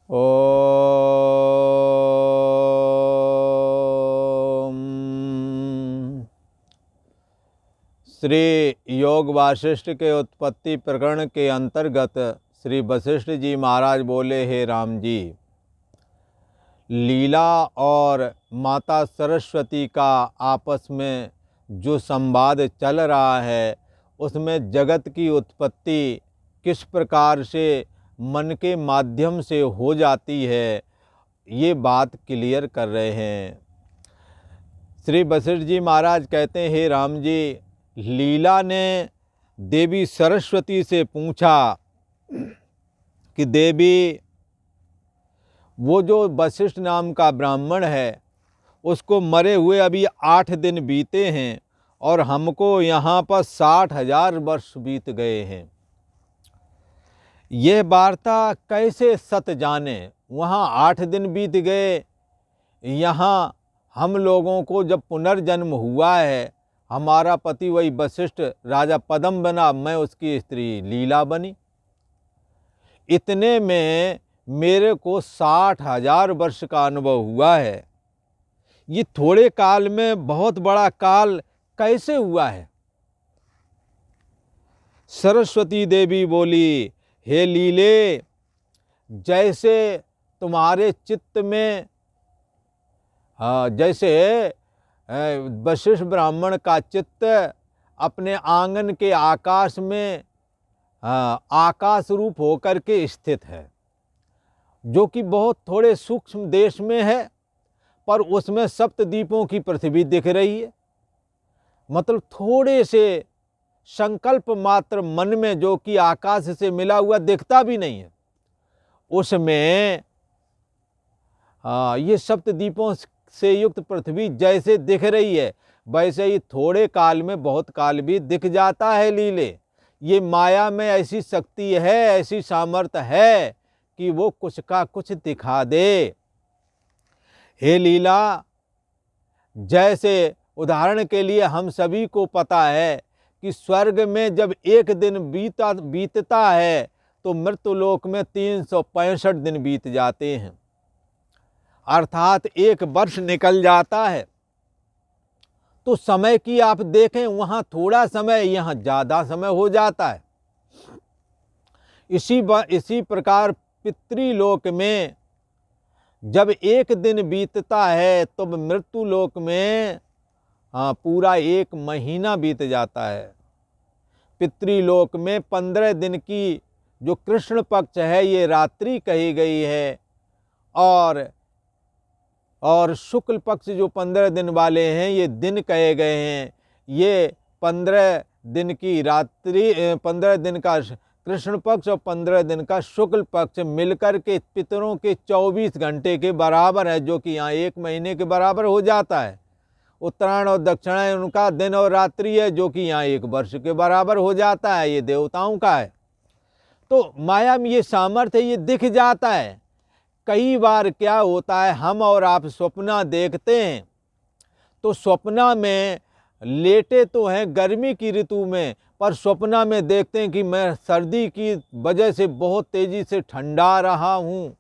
ओम। श्री योग वासिष्ठ के उत्पत्ति प्रकरण के अंतर्गत श्री वशिष्ठ जी महाराज बोले, हे राम जी, लीला और माता सरस्वती का आपस में जो संवाद चल रहा है उसमें जगत की उत्पत्ति किस प्रकार से मन के माध्यम से हो जाती है, ये बात क्लियर कर रहे हैं। श्री वशिष्ठ जी महाराज कहते हैं, हे राम जी, लीला ने देवी सरस्वती से पूछा कि देवी, वो जो वशिष्ठ नाम का ब्राह्मण है उसको मरे हुए अभी 8 दिन बीते हैं और हमको यहाँ पर 60,000 वर्ष बीत गए हैं। ये वार्ता कैसे सत जाने? वहाँ 8 दिन बीत गए, यहाँ हम लोगों को जब पुनर्जन्म हुआ है, हमारा पति वही वशिष्ठ राजा पद्म बना, मैं उसकी स्त्री लीला बनी। इतने में मेरे को 60,000 वर्ष का अनुभव हुआ है। ये थोड़े काल में बहुत बड़ा काल कैसे हुआ है? सरस्वती देवी बोली, हे लीले, जैसे तुम्हारे चित्त में जैसे वशिष्ठ ब्राह्मण का चित्त अपने आंगन के आकाश में आकाश रूप होकर के स्थित है, जो कि बहुत थोड़े सूक्ष्म देश में है, पर उसमें सप्तद्वीपों की पृथ्वी दिख रही है। मतलब थोड़े से संकल्प मात्र मन में, जो कि आकाश से मिला हुआ दिखता भी नहीं है, उसमें ये सप्तद्वीपों से युक्त पृथ्वी जैसे दिख रही है, वैसे ही थोड़े काल में बहुत काल भी दिख जाता है। लीले, ये माया में ऐसी शक्ति है, ऐसी सामर्थ्य है कि वो कुछ का कुछ दिखा दे। हे लीला, जैसे उदाहरण के लिए हम सभी को पता है कि स्वर्ग में जब एक दिन बीतता है तो मृत्युलोक में 365 दिन बीत जाते हैं, अर्थात 1 वर्ष निकल जाता है। तो समय की आप देखें, वहाँ थोड़ा समय, यहाँ ज़्यादा समय हो जाता है। इसी प्रकार पितृलोक में जब 1 दिन बीतता है तो मृत्युलोक में पूरा 1 महीना बीत जाता है। पितृलोक में 15 दिन की जो कृष्ण पक्ष है ये रात्रि कही गई है, और शुक्ल पक्ष जो 15 दिन वाले हैं ये दिन कहे गए हैं। ये 15 दिन की रात्रि, 15 दिन का कृष्ण पक्ष और 15 दिन का शुक्ल पक्ष मिलकर के पितरों के 24 घंटे के बराबर है, जो कि यहाँ 1 महीने के बराबर हो जाता है। उत्तरायण और दक्षिणायन उनका दिन और रात्रि है, जो कि यहाँ 1 वर्ष के बराबर हो जाता है। ये देवताओं का है। तो माया में ये सामर्थ्य, ये दिख जाता है। कई बार क्या होता है, हम और आप स्वप्न देखते हैं, तो स्वप्न में लेटे तो हैं गर्मी की ऋतु में, पर स्वप्न में देखते हैं कि मैं सर्दी की वजह से बहुत तेज़ी से ठंडा रहा हूँ।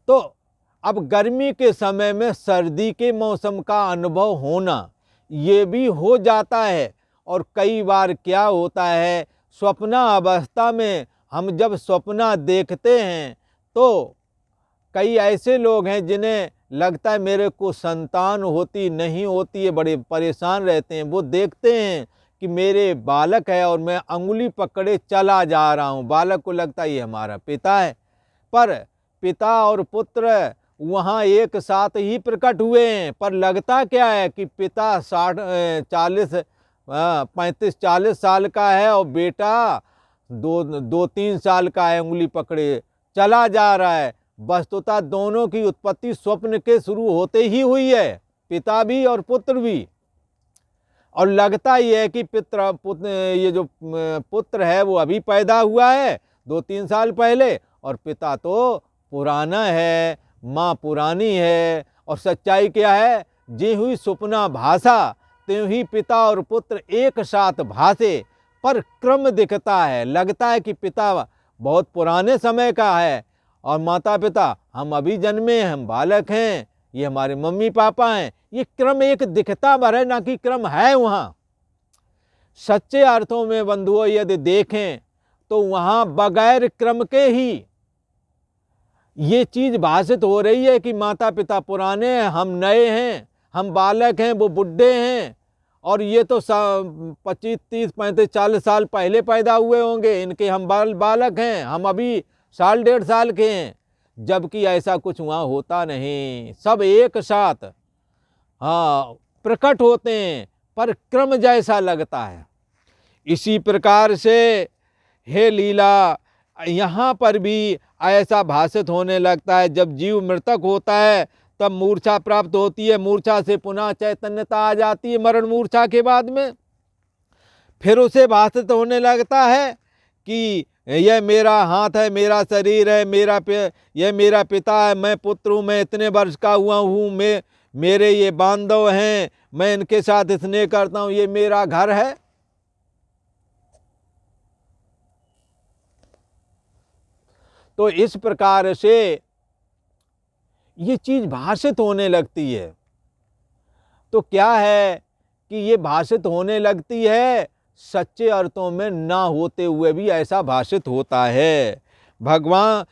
तो अब गर्मी के समय में सर्दी के मौसम का अनुभव होना ये भी हो जाता है। और कई बार क्या होता है, स्वप्न अवस्था में हम जब स्वप्न देखते हैं तो कई ऐसे लोग हैं जिन्हें लगता है मेरे को संतान होती नहीं होती है, बड़े परेशान रहते हैं। वो देखते हैं कि मेरे बालक है और मैं अंगुली पकड़े चला जा रहा हूँ, बालक को लगता है ये हमारा पिता है, पर पिता और पुत्र वहाँ एक साथ ही प्रकट हुए हैं। पर लगता क्या है कि पिता 35-40 साल का है और बेटा 2-3 साल का है, उंगली पकड़े चला जा रहा है। वस्तुतः दोनों की उत्पत्ति स्वप्न के शुरू होते ही हुई है, पिता भी और पुत्र भी। और लगता ही है कि ये जो पुत्र है वो अभी पैदा हुआ है 2-3 साल पहले, और पिता तो पुराना है, माँ पुरानी है। और सच्चाई क्या है, जी हुई सुपना भाषा त्यों ही पिता और पुत्र एक साथ भाषे, पर क्रम दिखता है। लगता है कि पिता बहुत पुराने समय का है और माता पिता, हम अभी जन्मे हैं, हम बालक हैं, ये हमारे मम्मी पापा हैं। ये क्रम एक दिखता भर है, ना कि क्रम है वहाँ। सच्चे अर्थों में बंधुओं यदि देखें तो वहाँ बगैर क्रम के ही ये चीज भाषित हो रही है कि माता पिता पुराने हैं, हम नए हैं, हम बालक हैं, वो बुढ़े हैं, और ये तो 25, 30, 35, 40 साल पहले पैदा हुए होंगे, इनके हम बालक हैं, हम अभी 1.5 साल 1.5 साल के हैं। जबकि ऐसा कुछ वहाँ होता नहीं, सब एक साथ प्रकट होते हैं, पर क्रम जैसा लगता है। इसी प्रकार से हे लीला, यहाँ पर भी ऐसा भाषित होने लगता है। जब जीव मृतक होता है तब मूर्छा प्राप्त होती है, मूर्छा से पुनः चैतन्यता आ जाती है मरण मूर्छा के बाद में। फिर उसे भाषित होने लगता है कि यह मेरा हाथ है, मेरा शरीर है, यह मेरा पिता है, मैं पुत्र हूँ, मैं इतने वर्ष का हुआ हूँ, मेरे ये बांधव हैं, मैं इनके साथ स्नेह करता हूँ, ये मेरा घर है। तो इस प्रकार से ये चीज भाषित होने लगती है। तो क्या है कि ये भाषित होने लगती है, सच्चे अर्थों में ना होते हुए भी ऐसा भाषित होता है। भगवान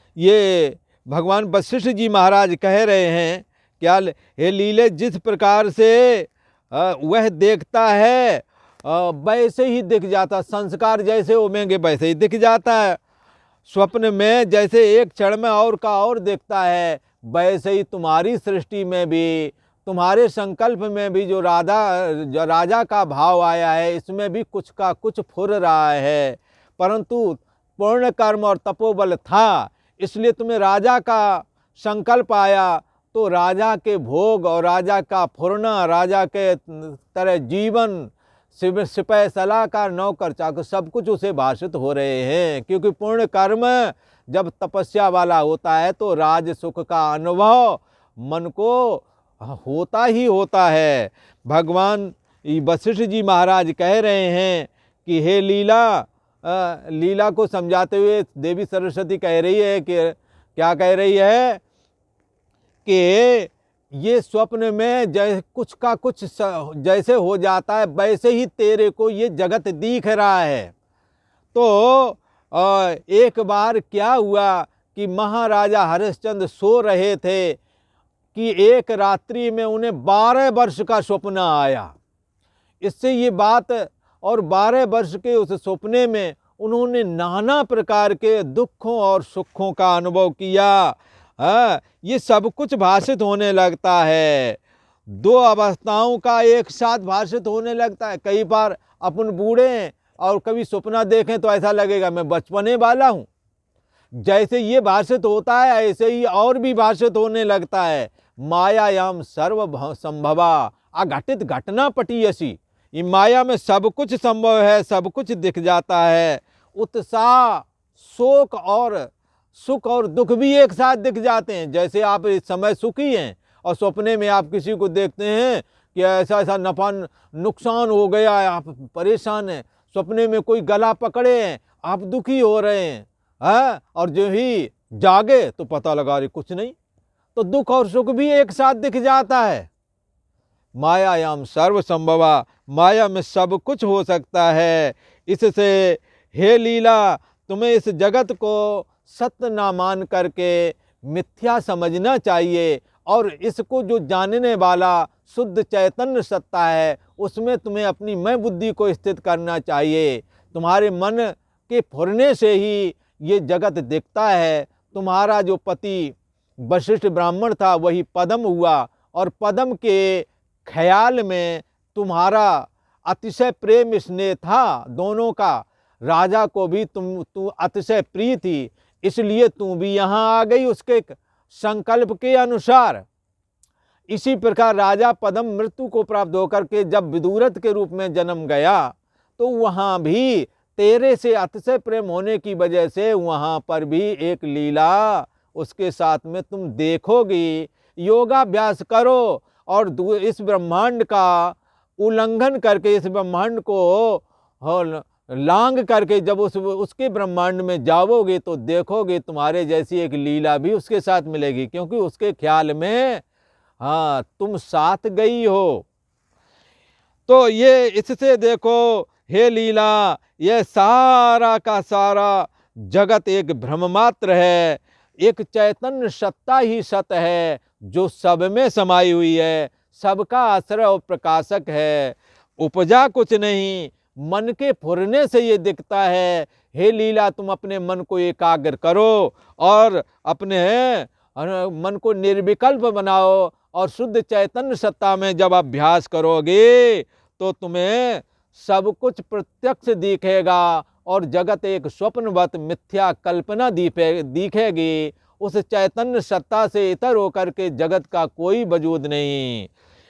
वशिष्ठ जी महाराज कह रहे हैं, क्या हे लीले, जिस प्रकार से वह देखता है वैसे ही दिख जाता, संस्कार जैसे उमेंगे वैसे ही दिख जाता है। स्वप्न में जैसे एक क्षण में और का और दिखता है, वैसे ही तुम्हारी सृष्टि में भी, तुम्हारे संकल्प में भी जो राजा का भाव आया है, इसमें भी कुछ का कुछ फुर रहा है। परंतु पूर्ण कर्म और तपोबल था, इसलिए तुम्हें राजा का संकल्प आया, तो राजा के भोग और राजा का फुरना, राजा के तरह जीवन, सिपाही सलाहकार, नौकर चाकर, सब कुछ उसे भाषित हो रहे हैं। क्योंकि पूर्ण कर्म जब तपस्या वाला होता है तो राज सुख का अनुभव मन को होता ही होता है। भगवान वशिष्ठ जी महाराज कह रहे हैं कि हे लीला, लीला को समझाते हुए देवी सरस्वती कह रही है कि क्या कह रही है कि ये स्वप्न में कुछ का कुछ जैसे हो जाता है, वैसे ही तेरे को ये जगत दिख रहा है। तो एक बार क्या हुआ कि महाराजा हरिश्चंद्र सो रहे थे कि एक रात्रि में उन्हें 12 वर्ष का स्वप्न आया। इससे ये बात, और 12 वर्ष के उस सपने में उन्होंने नाना प्रकार के दुखों और सुखों का अनुभव किया। ये सब कुछ भाषित होने लगता है। 2 अवस्थाओं का एक साथ भाषित होने लगता है। कई बार अपन बूढ़े हैं और कभी सपना देखें तो ऐसा लगेगा मैं बचपने वाला हूँ। जैसे ये भाषित होता है ऐसे ही और भी भाषित होने लगता है। मायायाम सर्व संभवा अघटित घटना पटीयसी, ये माया में सब कुछ संभव है, सब कुछ दिख जाता है। उत्साह, शोक और सुख और दुख भी एक साथ दिख जाते हैं। जैसे आप इस समय सुखी हैं और सपने में आप किसी को देखते हैं कि ऐसा ऐसा नफा नुकसान हो गया है, आप परेशान हैं। सपने में कोई गला पकड़े हैं, आप दुखी हो रहे हैं, और जो ही जागे तो पता लगा रही कुछ नहीं। तो दुख और सुख भी एक साथ दिख जाता है। मायायाम सर्व संभवा, माया में सब कुछ हो सकता है। इससे हे लीला, तुम्हें इस जगत को सत्य ना मान करके मिथ्या समझना चाहिए, और इसको जो जानने वाला शुद्ध चैतन्य सत्ता है उसमें तुम्हें अपनी मैं बुद्धि को स्थित करना चाहिए। तुम्हारे मन के फुरने से ही ये जगत दिखता है। तुम्हारा जो पति वशिष्ठ ब्राह्मण था वही पद्म हुआ, और पद्म के ख्याल में तुम्हारा अतिशय प्रेम स्नेह था दोनों का। राजा को भी तू अतिशय प्रिय थी, इसलिए तू भी यहाँ आ गई उसके संकल्प के अनुसार। इसी प्रकार राजा पद्म मृत्यु को प्राप्त होकर के जब विदुरथ के रूप में जन्म गया, तो वहाँ भी तेरे से अतिशय प्रेम होने की वजह से वहाँ पर भी एक लीला उसके साथ में तुम देखोगी। योगाभ्यास करो और इस ब्रह्मांड का उल्लंघन करके इस ब्रह्मांड को लांग करके जब उसके ब्रह्मांड में जाओगे तो देखोगे तुम्हारे जैसी एक लीला भी उसके साथ मिलेगी, क्योंकि उसके ख्याल में हाँ तुम साथ गई हो। तो ये इससे देखो हे लीला, ये सारा का सारा जगत एक भ्रम मात्र है, एक चैतन्य सत्ता ही सत है जो सब में समाई हुई है, सबका आश्रय और प्रकाशक है, उपजा कुछ नहीं, मन के फुरने से ये दिखता है। हे लीला, तुम अपने मन को एकाग्र करो और अपने मन को निर्विकल्प बनाओ और शुद्ध चैतन्य सत्ता में जब अभ्यास करोगे तो तुम्हें सब कुछ प्रत्यक्ष दिखेगा और जगत एक स्वप्नवत मिथ्या कल्पना दिखेगी। उस चैतन्य सत्ता से इतर होकर के जगत का कोई वजूद नहीं।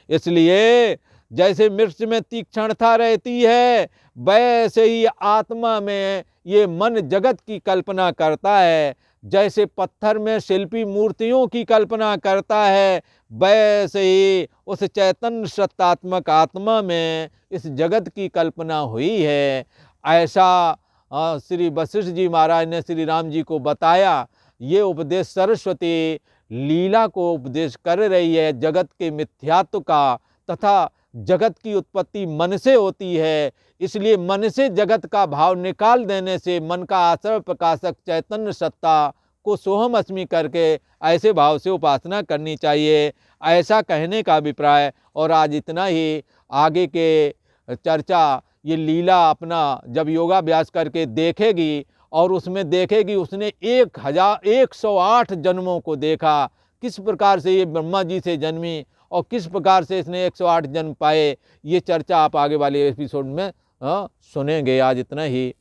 इसलिए जैसे मिर्च में तीक्ष्णता रहती है, वैसे ही आत्मा में ये मन जगत की कल्पना करता है। जैसे पत्थर में शिल्पी मूर्तियों की कल्पना करता है, वैसे ही उस चैतन्य सत्तात्मक आत्मा में इस जगत की कल्पना हुई है। ऐसा श्री वशिष्ठ जी महाराज ने श्री राम जी को बताया। ये उपदेश सरस्वती लीला को उपदेश कर रही है जगत के मिथ्यात्व का, तथा जगत की उत्पत्ति मन से होती है। इसलिए मन से जगत का भाव निकाल देने से मन का आश्रय प्रकाशक चैतन्य सत्ता को सोहम अस्मि करके ऐसे भाव से उपासना करनी चाहिए, ऐसा कहने का अभिप्राय। और आज इतना ही। आगे के चर्चा ये लीला अपना जब योगाभ्यास करके देखेगी और उसमें देखेगी उसने 1,108 जन्मों को देखा, किस प्रकार से ये ब्रह्मा जी से जन्मी और किस प्रकार से इसने 108 जन्म पाए। ये चर्चा आप आगे वाले एपिसोड में सुनेंगे। आज इतना ही।